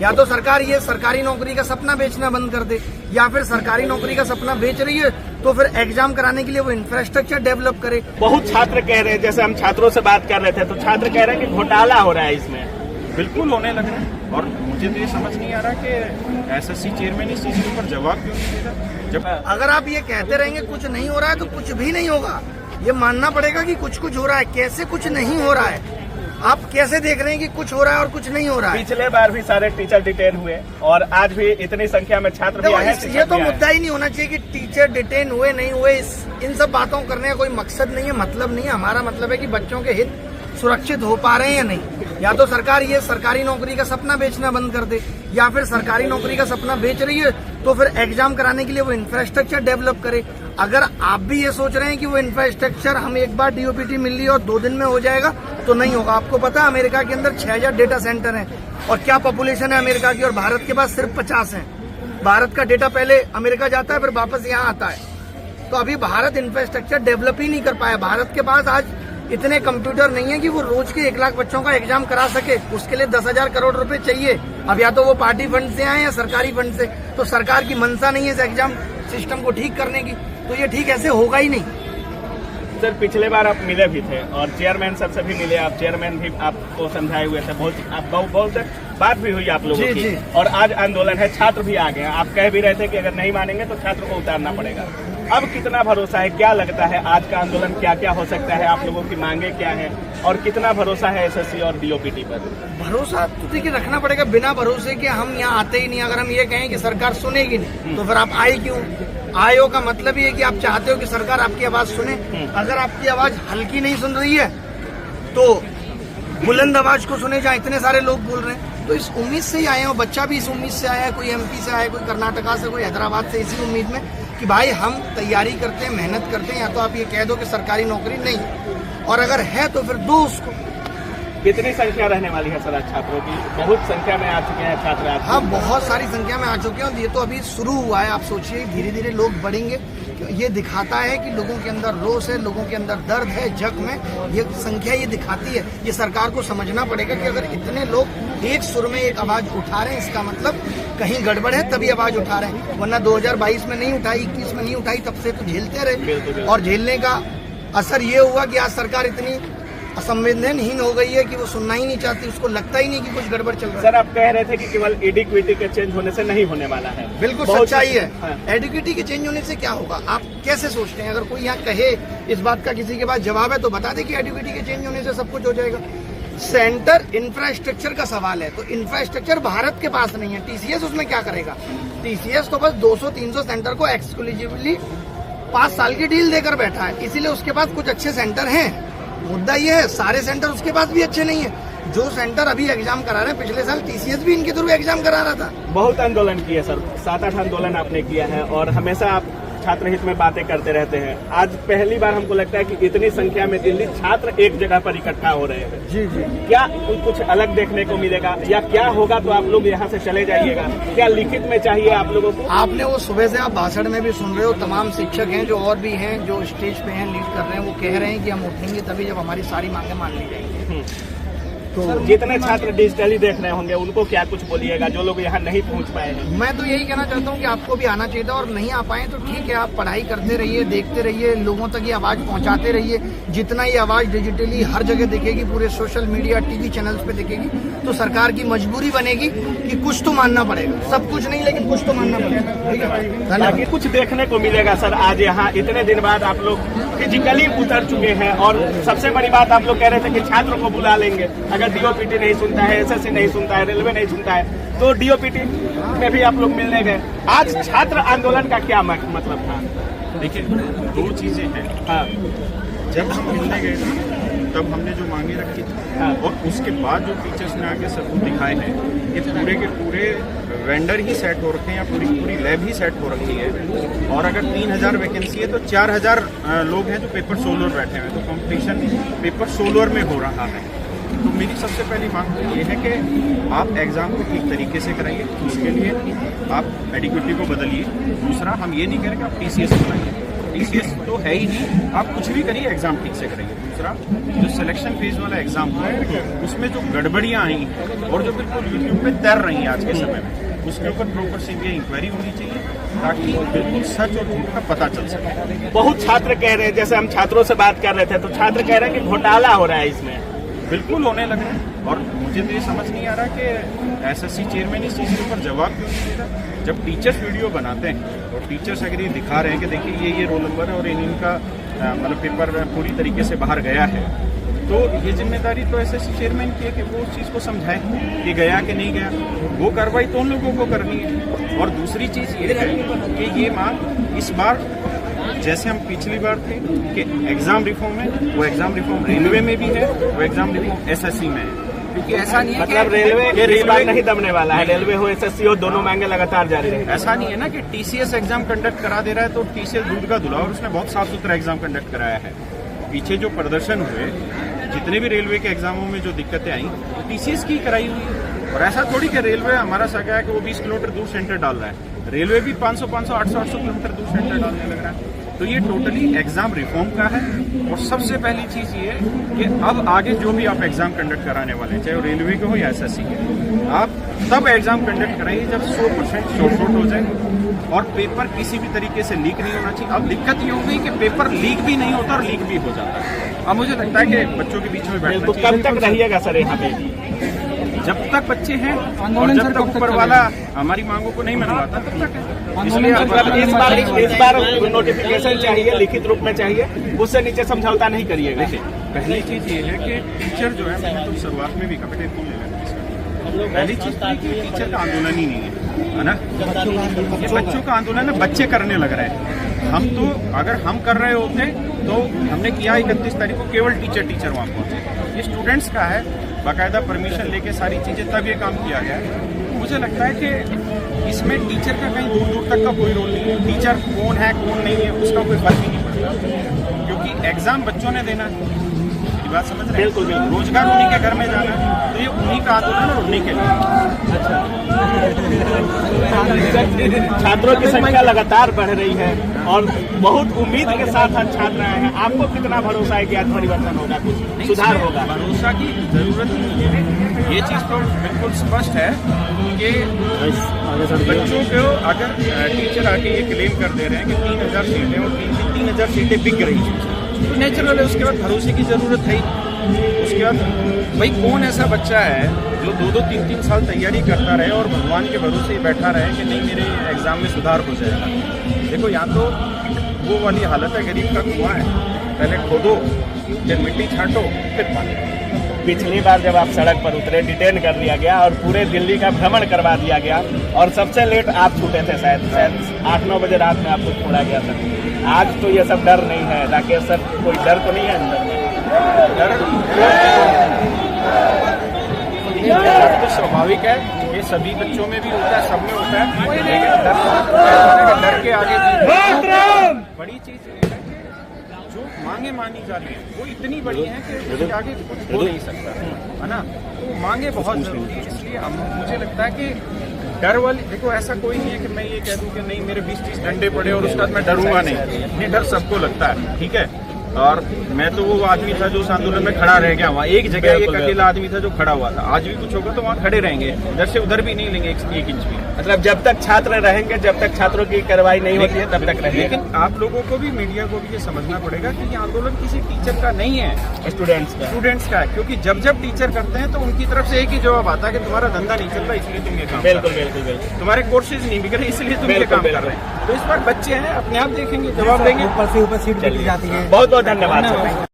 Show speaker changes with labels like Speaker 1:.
Speaker 1: या तो सरकार ये सरकारी नौकरी का सपना बेचना बंद कर दे, या फिर सरकारी नौकरी का सपना बेच रही है तो फिर एग्जाम कराने के लिए वो इंफ्रास्ट्रक्चर डेवलप करे।
Speaker 2: बहुत छात्र कह रहे हैं, जैसे हम छात्रों से बात कर रहे थे तो छात्र कह रहे हैं कि घोटाला हो रहा है इसमें।
Speaker 3: बिल्कुल होने लग रहा है, और मुझे तो ये समझ नहीं आ रहा कि एसएससी चेयरमैन इस चीज के ऊपर जवाब क्यों नहीं दे रहा। जब
Speaker 1: अगर आप ये कहते रहेंगे कुछ नहीं हो रहा है तो कुछ भी नहीं होगा। ये मानना पड़ेगा कि कुछ कुछ हो रहा है। कैसे कुछ नहीं हो रहा है? आप कैसे देख रहे हैं कि कुछ हो रहा है और कुछ नहीं हो रहा है?
Speaker 2: पिछले बार भी सारे टीचर डिटेन हुए और आज भी इतनी संख्या में छात्र भी आए हैं।
Speaker 1: ये तो मुद्दा ही नहीं होना चाहिए कि टीचर डिटेन हुए नहीं हुए। इन सब बातों करने का कोई मकसद नहीं है, मतलब नहीं है। हमारा मतलब है कि बच्चों के हित सुरक्षित हो पा रहे हैं या नहीं। या तो सरकार ये सरकारी नौकरी का सपना बेचना बंद कर दे, या फिर सरकारी नौकरी का सपना बेच रही है तो फिर एग्जाम कराने के लिए वो इंफ्रास्ट्रक्चर डेवलप करे। अगर आप भी ये सोच रहे हैं कि वो इंफ्रास्ट्रक्चर हम एक बार डीओपीटी मिल ली और 2 दिन में हो जाएगा, तो नहीं होगा। आपको पता है अमेरिका के अंदर 6000 डेटा सेंटर हैं और क्या पॉपुलेशन है अमेरिका की, और भारत के पास सिर्फ 50 है। भारत का डेटा पहले अमेरिका जाता है फिर वापस यहाँ आता है। तो अभी भारत इंफ्रास्ट्रक्चर डेवलप ही नहीं कर पाया। भारत के पास आज इतने कंप्यूटर नहीं है कि वो रोज के 1 लाख बच्चों का एग्जाम करा सके। उसके लिए 10,000 करोड़ रुपए चाहिए। अब या तो वो पार्टी फंड से आए या सरकारी फंड से। तो सरकार की मंशा नहीं है इस एग्जाम सिस्टम को ठीक करने की, तो ये ठीक ऐसे होगा ही नहीं।
Speaker 2: सर पिछले बार आप मिले भी थे और चेयरमैन सर से भी मिले, आप चेयरमैन भी आपको समझाए हुए थे, बहुत बात भी हुई आप लोगों की। और आज आंदोलन है, छात्र भी आ गए। आप कह भी रहे थे कि अगर नहीं मानेंगे तो छात्र को उतारना पड़ेगा। अब कितना भरोसा है, क्या लगता है आज का आंदोलन क्या क्या हो सकता है, आप लोगों की मांगे क्या है और कितना भरोसा है एसएससी और डीओपीटी पर?
Speaker 1: भरोसा तो देखिए रखना पड़ेगा। बिना भरोसे के हम यहाँ आते ही नहीं। अगर हम ये कहें कि सरकार सुनेगी नहीं तो फिर आप आए क्यों? आयो का मतलब ये है कि आप चाहते हो कि सरकार आपकी आवाज सुने। अगर आपकी आवाज हल्की नहीं सुन रही है तो बुलंद आवाज को सुने, जहाँ इतने सारे लोग बोल रहे हैं। तो इस उम्मीद से ही आए हैं, बच्चा भी इस उम्मीद से आया है। कोई एमपी से आया, कोई कर्नाटका से, कोई हैदराबाद से, इसी उम्मीद में कि भाई हम तैयारी करते हैं, मेहनत करते हैं। या तो आप ये कह दो कि सरकारी नौकरी नहीं, और अगर है तो फिर दो उसको।
Speaker 2: कितनी संख्या रहने वाली है सर आज छात्रों की? बहुत संख्या में आ चुके हैं छात्र आज।
Speaker 1: हाँ, बहुत सारी संख्या में आ चुके हैं। ये तो अभी शुरू हुआ है। आप सोचिए धीरे धीरे लोग बढ़ेंगे। ये दिखाता है कि लोगों के अंदर रोष है, लोगों के अंदर दर्द है, जख्म है। ये संख्या ये दिखाती है। ये सरकार को समझना पड़ेगा कि अगर इतने लोग एक सुर में एक आवाज उठा रहे हैं, इसका मतलब कहीं गड़बड़ है, तभी आवाज उठा रहे हैं। वरना 2022 में नहीं उठाई, 21 में नहीं उठाई, तब से तो झेलते रहे। और झेलने का असर ये हुआ कि आज सरकार इतनी असंवेदनहीन हो गई है कि वो सुनना ही नहीं चाहती। उसको लगता ही नहीं कि कुछ गड़बड़ चल रहा है।
Speaker 2: सर आप कह रहे थे कि केवल एडिक्विटी के चेंज होने से नहीं होने वाला है।
Speaker 1: बिल्कुल सच्चाई है। हाँ। एडिक्विटी के चेंज होने से क्या होगा? आप कैसे सोचते हैं? अगर कोई यहाँ कहे, इस बात का किसी के पास जवाब है तो बता दे कि एडिक्विटी के चेंज होने से सब कुछ हो जाएगा। सेंटर इंफ्रास्ट्रक्चर का सवाल है, तो इंफ्रास्ट्रक्चर भारत के पास नहीं है। टीसीएस उसमें क्या करेगा? टीसीएस तो बस 200-300 सेंटर को एक्सक्लूसिवली 5 साल की डील देकर बैठा है, इसीलिए उसके पास कुछ अच्छे सेंटर हैं। मुद्दा ये है सारे सेंटर उसके पास भी अच्छे नहीं है। जो सेंटर अभी एग्जाम करा रहे हैं, पिछले साल टीसीएस भी इनके थ्रू एग्जाम करा रहा था।
Speaker 2: बहुत आंदोलन किए सर, 7-8 आंदोलन आपने किया है और हमेशा आप छात्र हित में बातें करते रहते हैं। आज पहली बार हमको लगता है कि इतनी संख्या में दिल्ली छात्र एक जगह पर इकट्ठा हो रहे हैं।
Speaker 1: जी जी।
Speaker 2: क्या कुछ अलग देखने को मिलेगा या क्या होगा? तो आप लोग यहाँ से चले जाइएगा, क्या लिखित में चाहिए आप लोगों को?
Speaker 1: आपने वो सुबह से आप भाषण में भी सुन रहे हो, तमाम शिक्षक हैं जो और भी हैं जो स्टेज पे हैं, लीड कर रहे हैं, वो कह रहे हैं कि हम उठेंगे तभी जब हमारी सारी मांगे मान ली जाएंगी।
Speaker 2: तो जितने छात्र डिजिटली देख रहे होंगे उनको क्या कुछ बोलिएगा जो लोग यहाँ नहीं पहुँच पाए हैं?
Speaker 1: मैं तो यही कहना चाहता हूँ कि आपको भी आना चाहिए था और नहीं आ पाए तो ठीक है, आप पढ़ाई करते रहिए, देखते रहिए, लोगों तक ये आवाज पहुँचाते रहिए। जितना ये आवाज डिजिटली हर जगह दिखेगी, पूरे सोशल मीडिया, टीवी चैनल्स पे दिखेगी, तो सरकार की मजबूरी बनेगी कि कुछ तो मानना पड़ेगा। सब कुछ नहीं, लेकिन कुछ तो मानना पड़ेगा।
Speaker 2: ताकि कुछ देखने को मिलेगा सर। आज यहाँ इतने दिन बाद आप लोग फिजिकली उतर चुके हैं और सबसे बड़ी बात आप लोग कह रहे थे कि छात्रों को बुला लेंगे। अगर डीओपीटी नहीं सुनता है, एसएससी नहीं सुनता है, रेलवे नहीं सुनता है, तो डीओपीटी में भी आप लोग मिलने गए। आज छात्र आंदोलन का क्या मतलब था?
Speaker 3: देखिए, 2 चीजें हैं।
Speaker 2: हाँ।
Speaker 3: जब हम मिलने गए तब हमने जो मांगे रखी थी,
Speaker 2: हाँ।
Speaker 3: और उसके बाद जो टीचर्स ने आगे सबूत दिखाए हैं, ये पूरे के पूरे वेंडर ही सेट हो रखे हैं या पूरी लैब ही सेट हो रखी है। और अगर 3000 वैकेंसी है तो 4000 लोग हैं जो पेपर सोलर बैठे हुए हैं। तो कंपटीशन पेपर सोलर में हो रहा है। तो मेरी सबसे पहली मांग ये है कि आप एग्ज़ाम को ठीक तरीके से कराइए। उसके लिए आप एडिक्विटी को बदलिए। दूसरा, हम ये नहीं कह रहे कि आप टीसीएस बनाइए, टीसीएस तो है ही नहीं, आप कुछ भी करिए, एग्ज़ाम ठीक से कराइए। दूसरा जो सिलेक्शन फेज वाला एग्जाम हुआ उसमें जो गड़बड़ियां आई और जो बिल्कुल यूट्यूब पे तैर रही हैं आज के समय में, उसके ऊपर प्रॉपर सीबीआई इंक्वायरी होनी चाहिए ताकि बिल्कुल सच और झूठ का पता चल सके।
Speaker 2: बहुत छात्र कह रहे हैं, जैसे हम छात्रों से बात कर रहे थे तो छात्र कह रहे हैं कि घोटाला हो रहा है इसमें।
Speaker 3: बिल्कुल होने लग रहा है और मुझे तो ये समझ नहीं आ रहा कि एसएससी चेयरमैन इस चीज़ के ऊपर जवाब क्यों नहीं दे रहा। जब टीचर्स वीडियो बनाते हैं और टीचर्स अगर ये दिखा रहे हैं कि देखिए ये रोल नंबर है और इनका मतलब पेपर पूरी तरीके से बाहर गया है, तो ये जिम्मेदारी तो एसएससी चेयरमैन की है कि वो उस चीज़ को समझाए कि गया कि नहीं गया। वो कार्रवाई तो उन लोगों को करनी है। और दूसरी चीज़ ये है कि ये मांग इस बार जैसे हम पिछली बार थे कि एग्जाम रिफॉर्म है, वो एग्जाम रिफॉर्म रेलवे में भी है, वो एग्जाम रिफॉर्म एसएससी में है। क्योंकि ऐसा नहीं है
Speaker 2: मतलब रेलवे नहीं दबने वाला है, रेलवे हो एसएससी हो दोनों मांगे लगातार जारी रहेंगे।
Speaker 3: ऐसा नहीं है ना कि टीसीएस एग्जाम कंडक्ट करा दे रहा है तो टीसीएस दूध का धुला और उसने बहुत साफ सुथरा एग्जाम कंडक्ट कराया है। पीछे जो प्रदर्शन हुए जितने भी रेलवे के एग्जामों में जो दिक्कतें आई वो टीसीएस की कराई हुई है। और ऐसा थोड़ी कि रेलवे हमारा सका है कि वो 20 किलोमीटर दूर सेंटर डाल रहा है, रेलवे भी 500, 800 किलोमीटर दूर सेंटर डालने लग रहा है। तो ये टोटली एग्जाम रिफॉर्म का है। और सबसे पहली चीज ये कि अब आगे जो भी आप एग्जाम कंडक्ट कराने वाले हैं, चाहे वो रेलवे के हो या एसएससी के, आप तब एग्जाम कंडक्ट कराइए जब 100% शॉर्ट हो जाए और पेपर किसी भी तरीके से लीक नहीं होना चाहिए। अब दिक्कत ये हो गई कि पेपर लीक भी नहीं होता और लीक भी हो जाता है। अब मुझे लगता है कि बच्चों के बीच में बैठना
Speaker 2: तो कब तक रहिएगा सर यहाँ पे?
Speaker 3: जब तक बच्चे हैं और जब तक ऊपर वाला हमारी मांगों को नहीं मनवाता तब तक है। इसलिए
Speaker 2: इस बार नोटिफिकेशन चाहिए, लिखित रूप में चाहिए, उससे नीचे समझौता नहीं करिएगा।
Speaker 3: देखिए, पहली चीज ये है कि टीचर जो है, मैंने तो शुरुआत में भी कहा पहली चीज तो कि टीचर का आंदोलन ही नहीं है ना, ये बच्चों का आंदोलन है, बच्चे करने लग रहे हैं। हम तो अगर हम कर रहे होते तो हमने किया 31 तारीख को केवल टीचर वहाँ पहुंचे। ये स्टूडेंट्स का है, बाकायदा परमिशन लेके सारी चीजें तब ये काम किया गया है। मुझे लगता है कि इसमें टीचर का कहीं दूर दूर तक का कोई रोल नहीं है। टीचर कौन है कौन नहीं है उसका कोई फर्क ही नहीं पड़ता, क्योंकि एग्जाम बच्चों ने देना है। बात समझ रहे हैं? बिल्कुल। रोजगार उन्हीं के घर में जाना है, तो ये उन्हीं का आंदोलन और उन्हीं के लिए।
Speaker 2: छात्रों की संख्या लगातार बढ़ रही है और बहुत उम्मीद के साथ आज छात्र आए हैं। आपको कितना भरोसा है कि आज परिवर्तन होगा, कुछ सुधार होगा?
Speaker 3: भरोसा की जरूरत नहीं है। ये चीज तो बिल्कुल स्पष्ट है कि बच्चों को अगर टीचर आके ये क्लेम कर दे रहे हैं कि 3000 सीटें और 3000 सीटें बिक रही हैं, तो नेचुरल है, उसके बाद भरोसे की जरूरत है ही। उसके बाद भाई कौन ऐसा बच्चा है जो 2-2, 3-3 साल तैयारी करता रहे और भगवान के भरोसे ही बैठा रहे कि नहीं मेरे एग्जाम में सुधार हो जाएगा। देखो, यहाँ तो वो वाली हालत है, गरीब का कुआं है, पहले खोदो फिर मिट्टी छांटो फिर पानी।
Speaker 2: पिछली बार जब आप सड़क पर उतरे, डिटेन कर लिया गया और पूरे दिल्ली का भ्रमण करवा दिया गया और सबसे लेट आप छूटे थे, शायद 8-9 बजे रात में आपको छोड़ा गया था। आज तो ये सब डर नहीं है, राकेश सर, कोई डर तो नहीं है अंदर में?
Speaker 3: डर तो स्वाभाविक है, ये सभी बच्चों में भी होता है, सब में होता है, लेकिन डर के आगे बड़ी चीज जो मांगे मानी जा रही है वो इतनी बड़ी है कि उसके आगे कुछ हो नहीं सकता है ना। तो मांगे बहुत जरूरी है, इसलिए मुझे लगता है कि डर वाली, देखो ऐसा कोई नहीं है कि मैं ये कह दूं कि नहीं मेरे 20-30 डंडे पड़े और उसके बाद मैं डरूंगा नहीं। डर सबको लगता है, ठीक है। और मैं तो वो आदमी था जो उस आंदोलन में खड़ा रह गया, वहाँ एक जगह एक अकेला आदमी था जो खड़ा हुआ था। आज भी कुछ होगा तो वहाँ खड़े रहेंगे, इधर से उधर भी नहीं लेंगे 1 इंच भी।
Speaker 2: मतलब जब तक छात्र रहेंगे, जब तक छात्रों की कार्रवाई नहीं होती है तब तक रहेंगे।
Speaker 3: लेकिन आप लोगों को भी, मीडिया को भी ये समझना पड़ेगा कि ये आंदोलन किसी टीचर का नहीं है, स्टूडेंट्स का है। क्योंकि जब जब टीचर करते हैं तो उनकी तरफ से एक ही जवाब आता है कि तुम्हारा धंधा नहीं चल रहा इसलिए तुम ये काम।
Speaker 2: बिल्कुल।
Speaker 3: तुम्हारे कोर्सेज नहीं बिक रहे इसलिए तुम ये काम कर रहे हैं। तो इस बार बच्चे हैं, अपने आप देखेंगे, जवाब देंगे।
Speaker 1: ऊपर सीट चली जाती है।
Speaker 2: बहुत बहुत धन्यवाद।